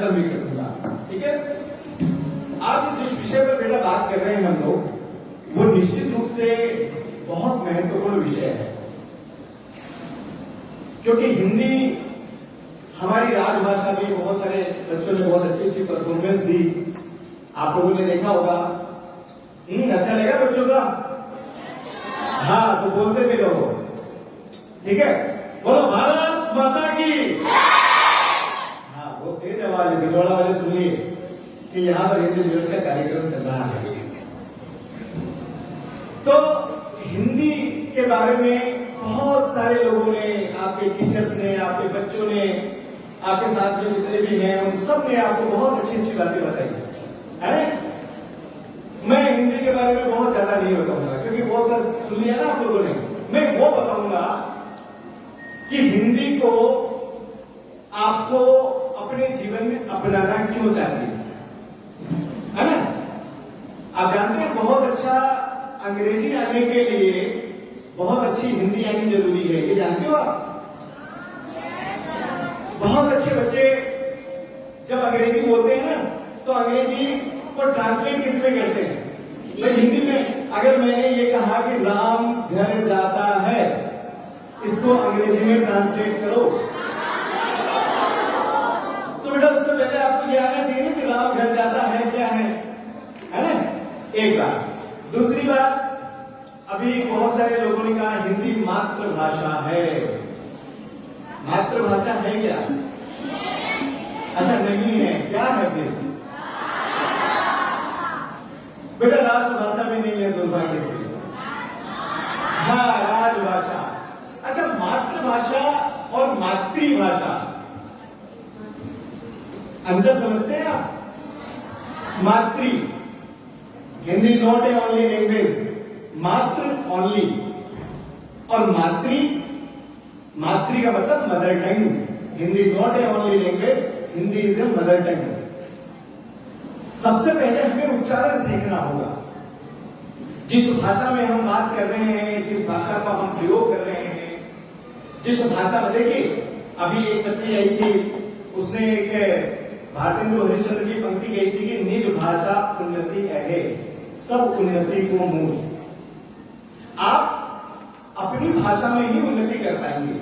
खत्म भी कर दूंगा। ठीक है, आज जिस विषय पर बेटा बात कर रहे हैं हम लोग, वो निश्चित रूप से बहुत महत्वपूर्ण विषय है, क्योंकि हिंदी हमारी राजभाषा में बहुत सारे बच्चों ने बहुत अच्छी अच्छी परफॉर्मेंस दी, आप लोगों ने देखा होगा। अच्छा लगा बच्चों का? हाँ, तो बोलते भी रहो। ठीक है, बोलो भारत माता की। हाँ, बहुत तेज आवाज है, भिलवाड़ा वाले सुनिए कि यहाँ पर हिंदी दिवस का कार्यक्रम चल रहा है। तो हिंदी के बारे में बहुत सारे लोगों ने, आपके टीचर्स ने, आपके बच्चों ने, आपके साथ में जितने भी हैं, उन सब ने आपको बहुत अच्छी अच्छी बातें बताई है। मैं हिंदी के बारे में बहुत ज्यादा नहीं बताऊंगा, क्योंकि वो बस सुन लिया ना आप लोगों ने। मैं वो बताऊंगा कि हिंदी को आपको अपने जीवन में अपनाना क्यों चाहिए, है ना। आप जानते हैं बहुत अच्छा अंग्रेजी आने के लिए बहुत अच्छी हिंदी आनी जरूरी है, ये जानते हो आप? बहुत अच्छे बच्चे जब अंग्रेजी बोलते हैं ना, तो अंग्रेजी को ट्रांसलेट किस में करते हैं? भाई हिंदी में अगर मैंने ये कहा कि राम घर जाता है, इसको अंग्रेजी में ट्रांसलेट करो, तो बेटा उससे पहले आपको ये आना चाहिए ना कि राम घर जाता है क्या है ना। एक बात। दूसरी बात, अभी बहुत सारे लोगों ने कहा हिंदी मातृभाषा है। मातृभाषा है क्या? अच्छा नहीं है, क्या है फिर? बेटा राष्ट्रभाषा भी नहीं है, दुर्भाग्य से। हाँ, राजभाषा। अच्छा, मातृभाषा और मातृभाषा अंतर समझते हैं आप? मातृ, Hindi not A only language, मातृ ओनली, और मातृ, मातृ का मतलब mother tongue. Hindi not A only language, Hindi is a mother tongue. सबसे पहले हमें उच्चारण सीखना होगा। जिस भाषा में हम बात कर रहे हैं, जिस भाषा का हम प्रयोग कर रहे हैं, जिस भाषा में, देखिए अभी एक बच्ची आई थी, उसने एक भारतेंदु हरिश्चंद्र की पंक्ति कही थी कि निज भाषा उन्नति है, सब उन्नति को मूल। आप अपनी भाषा में ही उन्नति कर पाएंगे।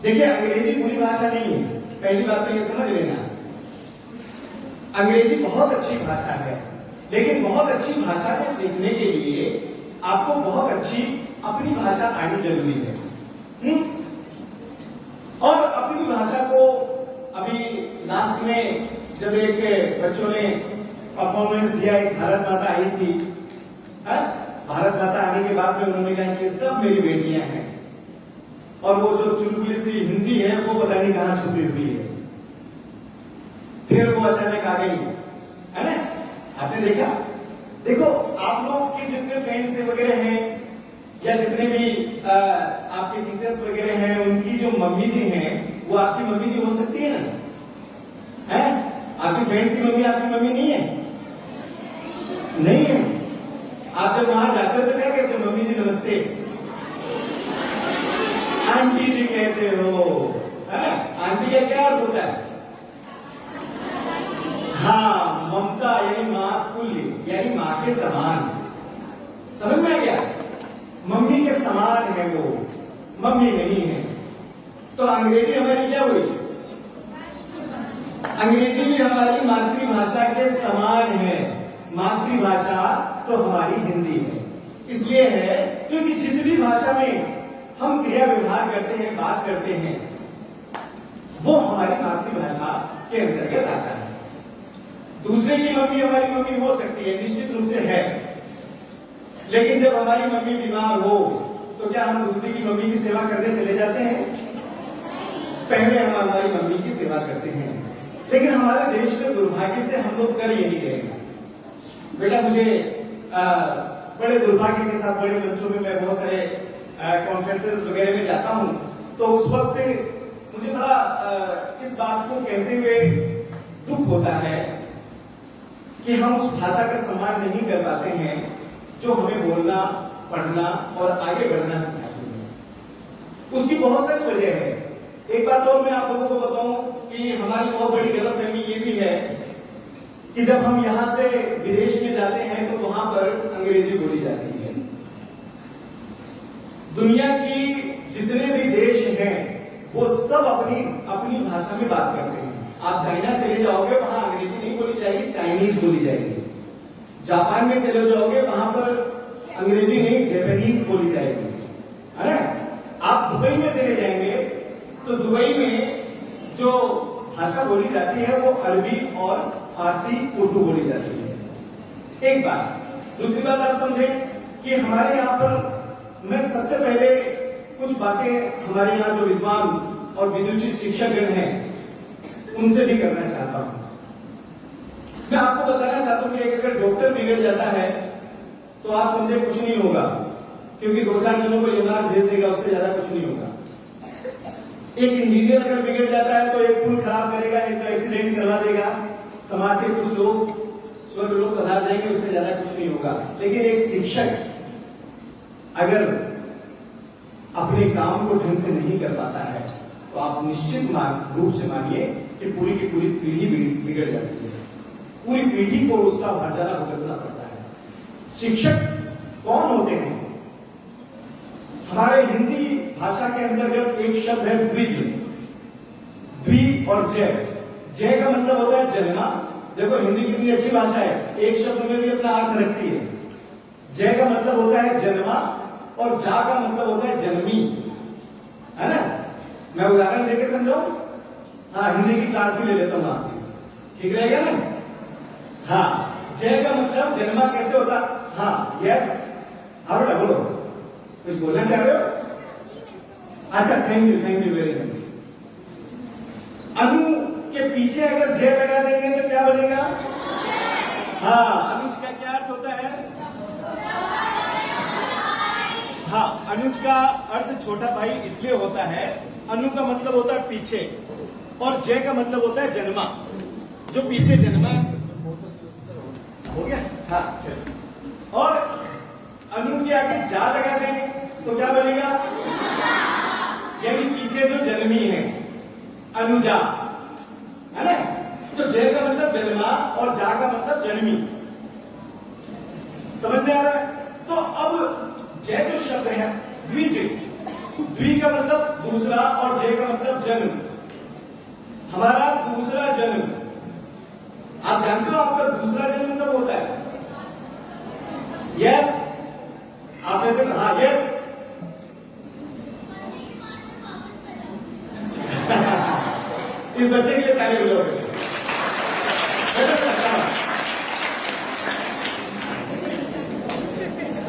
देखिए अंग्रेजी बुरी भाषा नहीं है, पहली बात तो ये समझ लेना। अंग्रेजी बहुत अच्छी भाषा है, लेकिन बहुत अच्छी भाषा को सीखने के लिए आपको बहुत अच्छी अपनी भाषा आनी जरूरी है। और अपनी भाषा को अभी लास्ट में जब एक बच्चों ने परफॉर्मेंस दिया, एक भारत माता आई थी, भारत माता आने के बाद में उन्होंने कहा कि सब मेरी बेटियां हैं, और वो जो चुलबुली सी हिंदी है वो पता नहीं कहां छुपी हुई है। फिर वो अचानक आ गई, है ना। आपने देखा? देखो आप लोग के जितने फ्रेंड्स वगैरह हैं, या जितने भी आपके टीचर्स वगैरह हैं, उनकी जो मम्मी जी हैं वो आपकी मम्मी जी हो सकती है ना, है? आपके फ्रेंड्स की मम्मी आपकी मम्मी नहीं है? नहीं है। आप जब वहां जाते हो तो क्या कहते हो? मम्मी जी नमस्ते, आंटी जी कहते हो, है ना। आंटी का क्या अर्थ होता है? हाँ, ममता, यानी मां तुल्य, यानी मां के समान। समझ में आ गया? मम्मी के समान है वो, मम्मी नहीं है। तो अंग्रेजी हमारी क्या हुई? अंग्रेजी भी हमारी मातृभाषा के समान है। मातृभाषा तो हमारी हिंदी है, इसलिए है क्योंकि जिस भी भाषा में हम क्रिया व्यवहार करते हैं, बात करते हैं, वो हमारी मातृभाषा के अंतर्गत आता है। दूसरे की मम्मी हमारी मम्मी हो सकती है, निश्चित रूप से है, लेकिन जब हमारी मम्मी बीमार हो तो क्या हम दूसरे की मम्मी की सेवा करने चले जाते हैं? पहले हम हमारी मम्मी की सेवा करते हैं। लेकिन हमारे देश में दुर्भाग्य से हम लोग कर यही गए। बेटा मुझे बड़े दुर्भाग्य के साथ बड़े मंचों में मैं बहुत सारे कॉन्फ्रेंसेस वगैरह में जाता हूं, तो उस वक्त मुझे बड़ा इस बात को कहते हुए दुख होता है कि हम उस भाषा का सम्मान नहीं कर पाते हैं जो हमें बोलना, पढ़ना और आगे बढ़ना सिखाती है। उसकी बहुत सारी वजह है। एक बात और मैं आप लोगों को बताऊं कि हमारी बहुत बड़ी गलतफहमी ये भी है कि जब हम यहां से विदेश में जाते हैं तो वहां पर अंग्रेजी बोली जाती है। दुनिया की जितने भी देश हैं वो सब अपनी अपनी भाषा में बात करते हैं। आप चाइना चले जाओगे, वहां अंग्रेजी नहीं बोली जाएगी, चाइनीज बोली जाएगी। जापान में चले जाओगे, वहां पर अंग्रेजी नहीं, जापानीज बोली जाएगी, है ना। आप दुबई में चले जाएंगे तो दुबई में जो भाषा बोली जाती है वो अरबी और फारसी उर्दू बोली जाती है। एक बात। दूसरी बात आप समझें कि हमारे यहाँ पर मैं सबसे पहले कुछ बातें हमारे यहाँ जो विद्वान और विदुषी शिक्षकगण हैं उनसे भी करना चाहता हूं। मैं आपको बताना चाहता हूं कि अगर डॉक्टर बिगड़ जाता है तो आप समझे कुछ नहीं होगा, क्योंकि 2-4 दिनों को यमराज भेज देगा, उससे ज्यादा कुछ नहीं होगा। एक इंजीनियर अगर बिगड़ जाता है तो एक पुल खराब करेगा, एक तो एक्सीडेंट करवा देगा, समाज के कुछ लोग स्वर्ग लोग पधार जाएंगे, उससे ज्यादा कुछ नहीं होगा। लेकिन एक शिक्षक अगर अपने काम को ढंग से नहीं कर पाता है तो आप निश्चित रूप से मानिए कि पूरी की पूरी पीढ़ी बिगड़ जाती है। पूरी पीढ़ी को उसका हर्जाना भुगतना पड़ता है। शिक्षक कौन होते हैं? हमारे हिंदी भाषा के अंतर्गत एक शब्द है द्विज। द्वि और जय। जय का मतलब होता है जन्मा। देखो हिंदी कितनी अच्छी भाषा है, एक शब्द में भी अपना अर्थ रखती है। जय का मतलब होता है जन्मा और जा का मतलब होता है जन्मी, है ना। मैं उदाहरण देके समझाऊं? हाँ, हिंदी की क्लास भी ले लेता हूं आपकी, ठीक रहेगा ना। हाँ, जय का मतलब जन्मा कैसे होता? हाँ, यस, हाँ बेटा बोलो, कुछ बोलना चाह रहे हो? अच्छा, थैंक यू वेरी मच। अनु के पीछे अगर जय लगा देंगे तो क्या बनेगा? हाँ, अनुज का क्या अर्थ होता है? हाँ, अनुज का अर्थ छोटा भाई इसलिए होता है, अनु का मतलब होता है पीछे और जय का मतलब होता है जन्मा, जो पीछे जन्मा। हो गया? हाँ, चलो। और अनु के आगे जा लगा दें तो क्या बनेगा? यानी पीछे जो जन्मी है, अनुजा, है ना। तो जय का मतलब जन्मा और जा का मतलब जन्मी। समझ में आ रहा है? तो अब जय जो शब्द है द्विज, द्वि का मतलब दूसरा और जय का मतलब जन्म। हमारा दूसरा जन्म, आप जानते हो आपका दूसरा जन्म कब होता है? यस, आप ऐसे हाँ यस। इस बच्चे के लिए ताली बजाओ।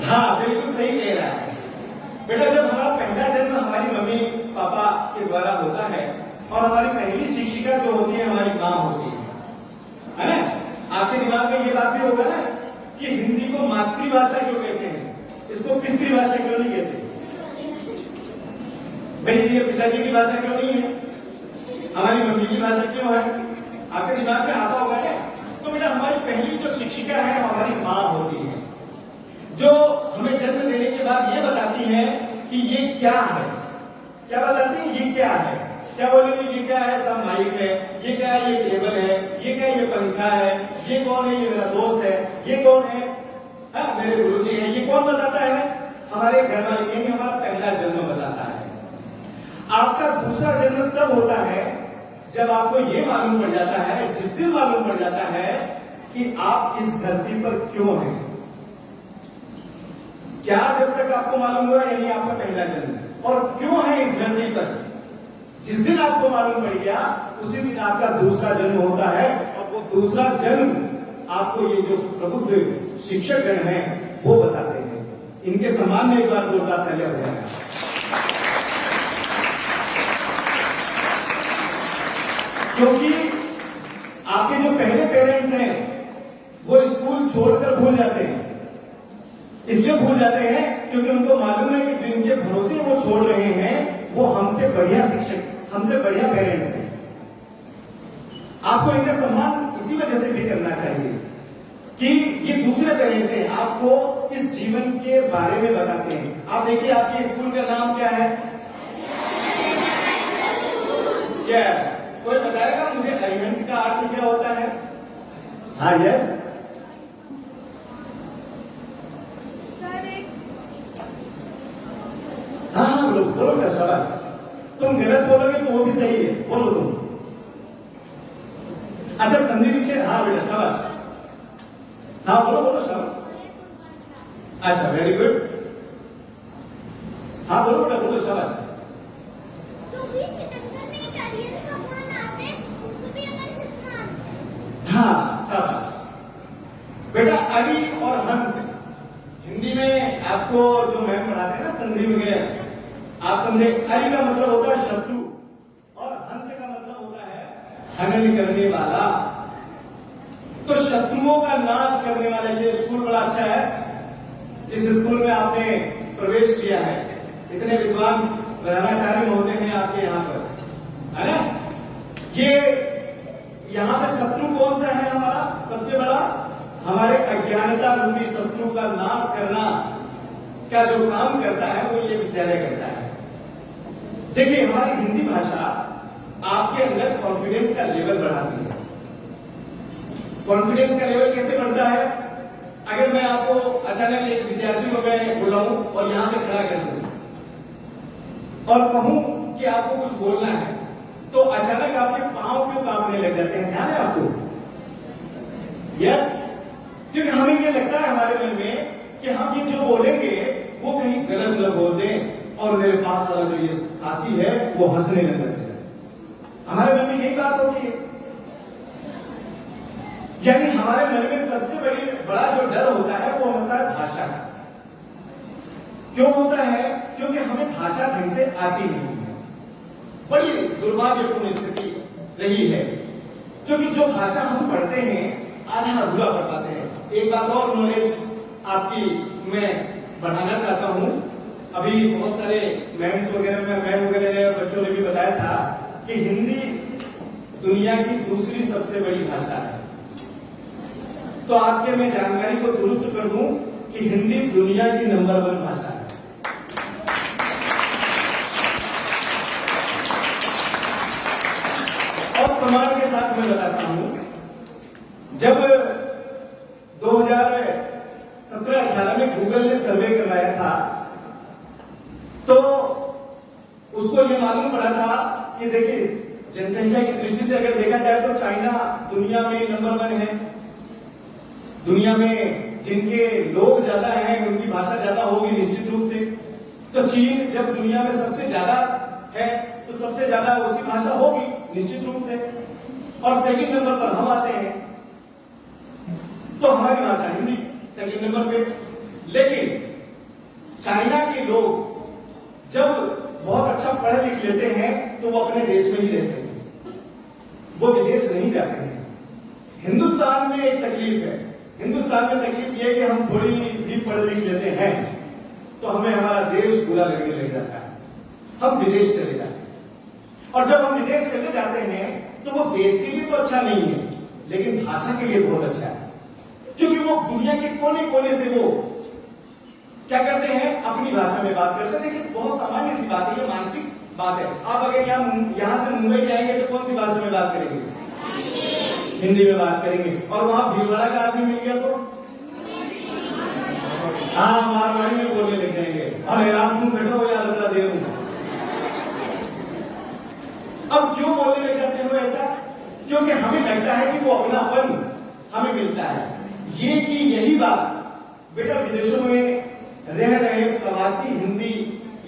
हाँ, बिल्कुल सही कह रहा है बेटा। जब हमारा पहला जन्म हमारी मम्मी पापा के द्वारा होता है और हमारी पहली शिक्षिका जो होती है हमारी माँ होती है ना। आपके दिमाग में ये बात भी होगा ना कि हिंदी को मातृभाषा क्यों कहते हैं, इसको पितृभाषा क्यों नहीं कहते? भाई ये पिताजी की भाषा क्यों नहीं है, हमारी मम्मी की भाषा क्यों है? आपके दिमाग में आता होगा ना। तो बेटा हमारी पहली जो शिक्षिका है हमारी माँ होती है, जो हमें जन्म देने के बाद ये बताती है कि ये क्या है। क्या बताती है? ये क्या है। क्या बोलेंगे? ये क्या है? सब माइक है। ये क्या है? ये टेबल है। ये क्या है? ये पंखा है। ये कौन है? ये मेरा दोस्त है। ये कौन है? हाँ, मेरे गुरुजी हैं। ये कौन बताता है? हमारे घर वाले, यानी हमारा पहला जन्म बताता है। आपका दूसरा जन्म तब होता है जब आपको ये मालूम पड़ जाता है, जिस दिन मालूम पड़ जाता है कि आप इस धरती पर क्यों हैं। क्या जब तक आपको मालूम हुआ, यानी आपका पहला जन्म, और क्यों है इस धरती पर, जिस दिन आपको मालूम पड़ गया उसी दिन आपका दूसरा जन्म होता है। और वो दूसरा जन्म आपको ये जो प्रबुद्ध शिक्षक गण हैं वो बताते हैं। इनके सम्मान में एक बार जोरदार तालियां हो जाए। क्योंकि आपके जो पहले पेरेंट्स हैं वो स्कूल छोड़कर भूल जाते हैं। इसलिए भूल जाते हैं क्योंकि उनको मालूम है कि जिनके भरोसे वो छोड़ रहे हैं वो हमसे बढ़िया शिक्षक, हमसे बढ़िया पेरेंट्स हैं। आपको इनका सम्मान इसी वजह से भी करना चाहिए कि ये दूसरे पेरेंट्स हैं, आपको इस जीवन के बारे में बताते हैं। आप देखिए आपके स्कूल का नाम क्या है? यस, कोई बताएगा मुझे अरिहंत का अर्थ क्या होता है? हाँ यस सर एक हाँ हाँ बोलो बोलो बेटा शाबाश। तुम गलत बोलोगे तो वो भी सही है, बोलो तुम। अच्छा संधि विच्छेद, हाँ बेटा शाबाश। हाँ बोलो बोलो शाबाश। अच्छा वेरी गुड। हाँ बोलो बेटा बोलो शाबाश। 24 सितंबर में एक अरियल भगवान आते हैं, उनको भी अपन सिद्ध मानते हैं। हाँ शाबाश बेटा। अरि और हंत, हिंदी में आपको जो मैम पढ़ाते हैं ना संधि वगैरह, आप समझे। अरि का मतलब होता है शत्रु और हंत का मतलब होता है हनन करने वाला। तो शत्रुओं का नाश करने वाला ये स्कूल बड़ा अच्छा है, जिस स्कूल में आपने प्रवेश किया है। इतने विद्वान प्रधानाचार्य महोदय हैं आपके यहाँ पर, है ना। ये यहाँ पे शत्रु कौन सा है हमारा सबसे बड़ा? हमारे अज्ञानता रूपी शत्रु का नाश करना का जो काम करता है वो ये विद्यालय करता है। देखिए हमारी हिंदी भाषा आपके अंदर कॉन्फिडेंस का लेवल बढ़ाती है। कॉन्फिडेंस का लेवल कैसे बढ़ता है? अगर मैं आपको अचानक एक विद्यार्थी को मैं बुलाऊं और यहां पे खड़ा कर दूं और कहूं कि आपको कुछ बोलना है, तो अचानक आपके पांव क्यों कांपने लग जाते हैं? ध्यान है आपको? यस, क्योंकि हमें ये लगता है हमारे मन में कि हम ये जो बोलेंगे वो कहीं गलत न बोल दें और मेरे पास वाला जो ये साथी है वो हंसने लग जाते हैं। हमारे मन में यही बात होती है। यानी हमारे मन में सबसे बड़ा जो डर होता है वो होता है भाषा का। क्यों होता है? क्योंकि हमें भाषा ढंग से आती नहीं है। बड़ी दुर्भाग्यपूर्ण स्थिति रही है, क्योंकि जो भाषा हम पढ़ते हैं आधा अधूरा पढ़ पाते हैं। एक बात और नॉलेज आपकी मैं बढ़ाना चाहता हूं। अभी बहुत सारे मैम वगैरह ने और बच्चों ने भी बताया था कि हिंदी दुनिया की दूसरी सबसे बड़ी भाषा है। तो आपके मैं जानकारी को दुरुस्त कर दूं कि हिंदी दुनिया की नंबर 1 भाषा है। और प्रमाण के साथ मैं बताता हूं, जब 2017-18 में गूगल ने सर्वे करवाया था तो उसको ये मालूम पड़ा था कि देखिए जनसंख्या की दृष्टि से अगर देखा जाए तो चाइना दुनिया में नंबर 1 है। दुनिया में जिनके लोग ज्यादा हैं उनकी भाषा ज्यादा होगी निश्चित रूप से। तो चीन जब दुनिया में सबसे ज्यादा है तो सबसे ज्यादा उसकी भाषा होगी निश्चित रूप से। और सेकंड नंबर पर हम आते हैं, तो हमारी भाषा हिंदी सेकंड नंबर पे। लेकिन चाइना के लोग जब बहुत अच्छा पढ़ लिख लेते हैं तो वो अपने देश में ही रहते हैं, वो विदेश नहीं जाते हैं। हिंदुस्तान में एक तकलीफ है। हिंदुस्तान में तकलीफ ये है कि हम थोड़ी भी पढ़ लिख लेते हैं तो हमें हमारा देश बुरा लगने लग जाता है, हम विदेश चले जाते हैं। और जब हम विदेश चले जाते हैं तो वो देश के लिए तो अच्छा नहीं है, लेकिन भाषा के लिए बहुत अच्छा है। क्योंकि वो दुनिया के कोने कोने से वो क्या करते हैं, अपनी भाषा में बात करते हैं। देखिए बहुत सामान्य सी बात है, ये मानसिक बात है। आप अगर यहां से मुंबई जाएंगे तो कौन सी भाषा में बात करेंगे? हिंदी में बात करेंगे। और वहां भीलवाड़ा का आदमी मिल गया तो हाँ मारवाड़ी में बोलने लग जाएंगे, अरे राम तुम बैठो या लगा दे रहा। अब क्यों बोलने लग जाते हो ऐसा? क्योंकि हमें लगता है कि वो अपनापन हमें मिलता है। ये कि यही बात बेटा विदेशों में रह रहे प्रवासी हिंदी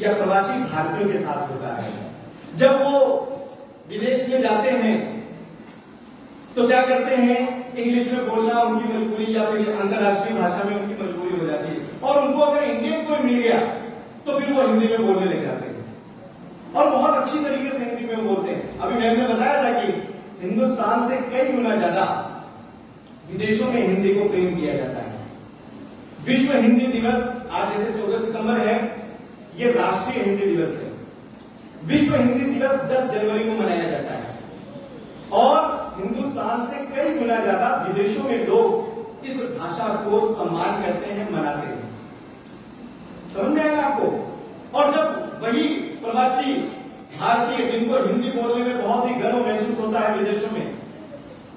या प्रवासी भारतीयों के साथ होता है। जब वो विदेश में जाते हैं तो क्या करते हैं, इंग्लिश में बोलना उनकी मजबूरी या फिर अंतरराष्ट्रीय भाषा में उनकी मजबूरी हो जाती है। और उनको अगर इंडियन कोई मिल गया तो फिर वो हिंदी में बोलने लग जाते हैं और बहुत अच्छी तरीके से हिंदी में बोलते हैं। अभी मैंने बताया था कि हिंदुस्तान से कई गुना ज्यादा विदेशों में हिंदी को प्रेम किया जाता है। विश्व हिंदी दिवस आज जैसे 14 सितंबर है, ये राष्ट्रीय हिंदी दिवस है। विश्व हिंदी दिवस 10 जनवरी को मनाया जाता है और हिंदुस्तान से कई गुना ज्यादा विदेशों में लोग इस भाषा को सम्मान करते हैं, मनाते हैं। समझ में आएगा आपको? और जब वही प्रवासी भारतीय जिनको हिंदी बोलने में बहुत ही गर्व महसूस होता है विदेशों में,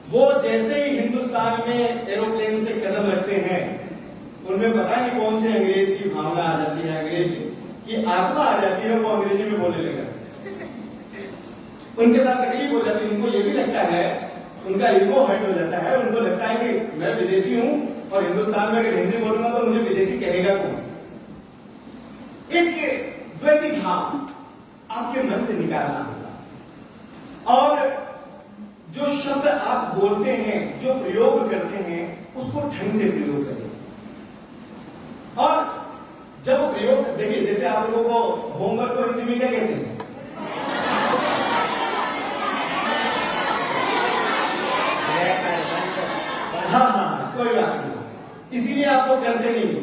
वो जैसे ही हिंदुस्तान में एरोप्लेन से कदम रखते हैं, उनमें पता नहीं कौन से अंग्रेज की भावना आ जाती है, अंग्रेज की आत्मा आ जाती है, वो अंग्रेजी में बोलने लगा। उनके साथ तकलीफ हो जाती है, उनको ये भी लगता है, उनका ईगो हर्ट हो जाता है, उनको लगता है कि मैं विदेशी हूं और हिंदुस्तान में अगर हिंदी बोलूंगा तो मुझे विदेशी कहेगा कौन। एक द्वैती भाव आपके मन से निकालना होगा और जो शब्द आप बोलते हैं, जो प्रयोग करते हैं, उसको ढंग से प्रयोग करें। और जब वो प्रयोग देखिए, जैसे आप लोगों को होमवर्क को हिंदी में क्या कहते हैं? हाँ, कोई बात नहीं, इसीलिए आप लोग करते नहीं,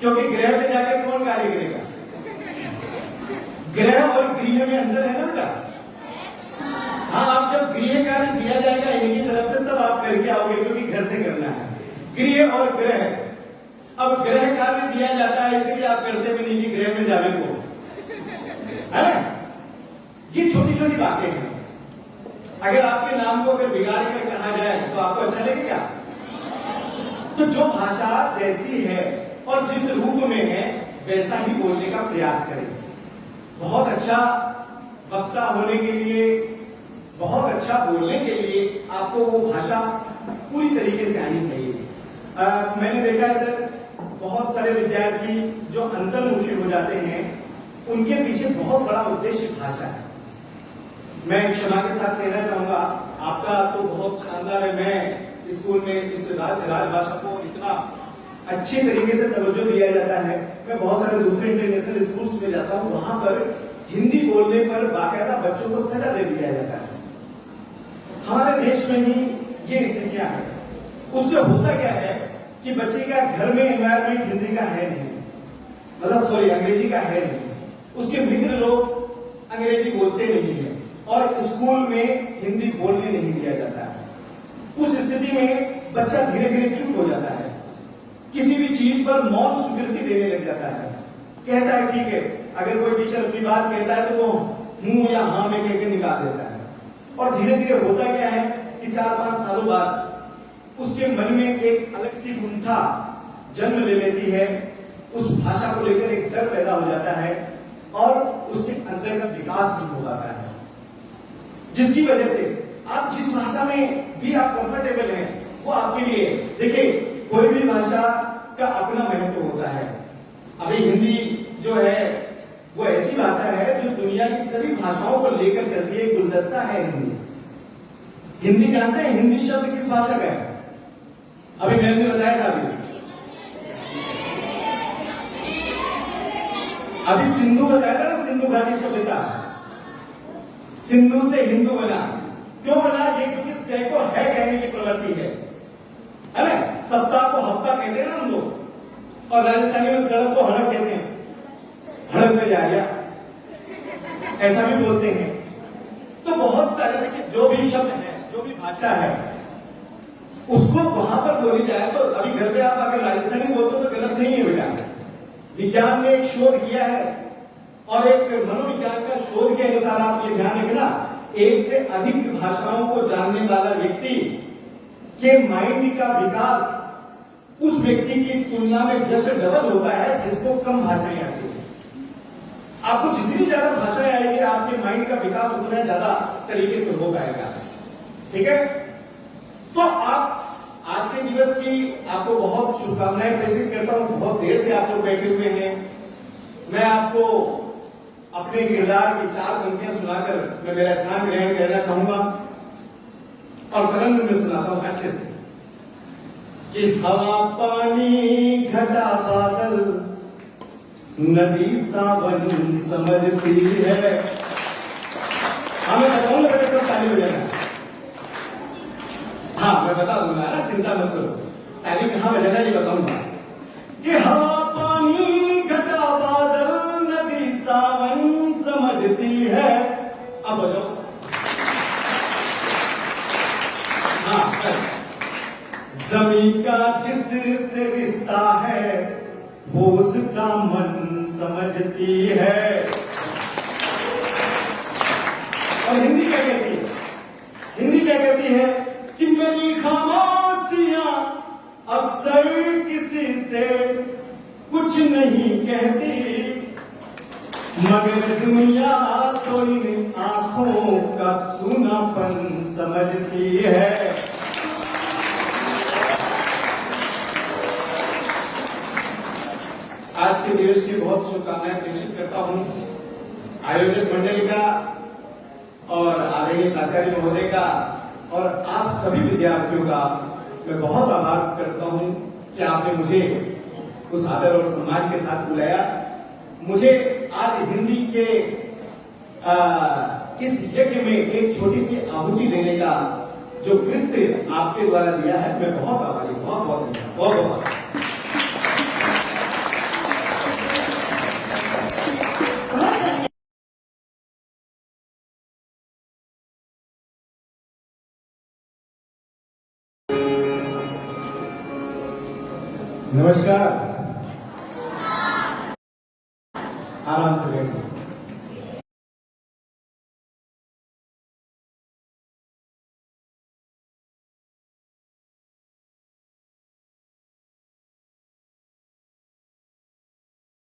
क्योंकि गृह में जाकर कौन कार्य करेगा? गृह और गृह में अंतर है ना बेटा। हाँ, आप जब गृह कार्य दिया जाएगा इनकी तरफ से, तब आप करके आओगे, क्योंकि घर से करना है। गृह और गृह, अब गृह कार्य दिया जाता है इसलिए आप करते भी नहीं कि गृह में जावे को, है ना? ये छोटी छोटी बातें हैं। अगर आपके नाम को अगर बिगाड़ कर कहा जाए तो आपको अच्छा लगेगा? तो जो भाषा जैसी है और जिस रूप में है वैसा ही बोलने का प्रयास करें। बहुत अच्छा वक्ता होने के लिए, बहुत अच्छा बोलने के लिए आपको वो भाषा पूरी तरीके से आनी चाहिए। मैंने देखा है सर, बहुत सारे विद्यार्थी जो अंतर्मुखी हो जाते हैं, उनके पीछे बहुत बड़ा उद्देश्य भाषा है। मैं क्षमा के साथ कहना चाहूंगा, आपका तो बहुत शानदार है। मैं स्कूल में इस राजभाषा को इतना अच्छे तरीके से तवज्जो दिया जाता है। मैं बहुत सारे दूसरे इंटरनेशनल स्कूल्स में जाता हूं, वहां पर हिंदी बोलने पर बाकायदा बच्चों को सजा दे दिया जाता है। हमारे देश में ही ये स्थितियां हैं। उससे होता क्या है कि बच्चे का घर में एनवायरमेंट हिंदी का है नहीं, मतलब सॉरी अंग्रेजी का है नहीं, उसके मित्र लोग अंग्रेजी बोलते नहीं है और स्कूल में हिंदी बोलने नहीं दिया जाता है। उस स्थिति में बच्चा धीरे धीरे चुप हो जाता है, किसी भी चीज पर मौन स्वीकृति देने लग जाता है, कहता है ठीक है। अगर कोई टीचर अपनी बात कहता है तो वो हूं या हाँ में कहकर निकाल देता है। और धीरे धीरे होता क्या है कि 4-5 सालों बाद उसके मन में एक अलग सी कुंठा जन्म ले लेती है, उस भाषा को लेकर एक डर पैदा हो जाता है और उसके अंदर का विकास भी हो पाता है, जिसकी वजह से आप जिस भाषा में भी आप कंफर्टेबल हैं वो आपके लिए, देखिए कोई भी भाषा का अपना महत्व होता है। अभी हिंदी जो है वो ऐसी भाषा है जो दुनिया की सभी भाषाओं को लेकर चलती है, गुलदस्ता है हिंदी। हिंदी जानते हैं हिंदी शब्द किस भाषा का है? अभी मैंने बताया था अभी सिंधु बताया ना, सिंधु घाटी सभ्यता, सिंधु से हिंदू बना। क्यों बना? ये क्योंकि से को है कहने की प्रवृत्ति है ना? सप्ताह को हफ्ता कहते हैं ना हम लोग, और राजस्थानी में सड़क को हड़क कहते हैं, हड़क पे जा गया, ऐसा भी बोलते हैं। तो बहुत सारे देखिए जो भी शब्द है, जो भी भाषा है, उसको वहां पर बोली जाए तो अभी घर पे आप अगर राजस्थानी बोलते हो तो गलत नहीं है बेटा। विज्ञान ने एक शोध किया है और एक मनोविज्ञान का शोध के अनुसार आप ये ध्यान रखना, एक से अधिक भाषाओं को जानने वाला व्यक्ति के माइंड का विकास उस व्यक्ति की तुलना में जस्ट डबल होता है जिसको कम भाषाएं आती है। आपको जितनी ज्यादा भाषाएं आएगी आपके माइंड का विकास उतना ज्यादा तरीके से हो पाएगा। ठीक है, तो आप आज के दिवस की आपको बहुत शुभकामनाएं प्रेषित करता हूं। बहुत देर से आप लोग बैठे हुए हैं। मैं आपको अपने किरदार की 4 पंक्तियां सुनाकर मैं मेरा स्थान ग्रहण करना चाहूंगा और तरंग में सुनाता हूं अच्छे से कि हवा पानी घटा बादल नदी सावन समझती है। हमें बताऊंगा बेटे कब ताली बजाना। हाँ मैं बता दूंगा ना, चिंता मत करो, ताली कहां बजाना ये बताऊंगा कि हवा पानी घटा बादल नदी सावन समझती है। अब बजाओ। हाँ, जमीन का जिससे रिश्ता है वो उसका मन समझती है। और हिंदी क्या कहती है? हिंदी क्या कहती है? अक्सर किसी से कुछ नहीं कहती, मगर दुनिया तो इन आंखों का सूनापन समझती है। आज के दिवस की बहुत शुभकामनाएं प्रेषित करता हूं आयोजक मंडली का और आदरणीय प्राचार्य महोदय का और आप सभी विद्यार्थियों का मैं बहुत आभार करता हूं कि आपने मुझे उस आदर और सम्मान के साथ बुलाया। मुझे आज हिंदी के इस यज्ञ में एक छोटी सी आहुति देने का जो कृत्य आपके द्वारा दिया है, मैं बहुत आभारी, बहुत बहुत बहुत बहुत। नमस्कार, आराम से बैठिए।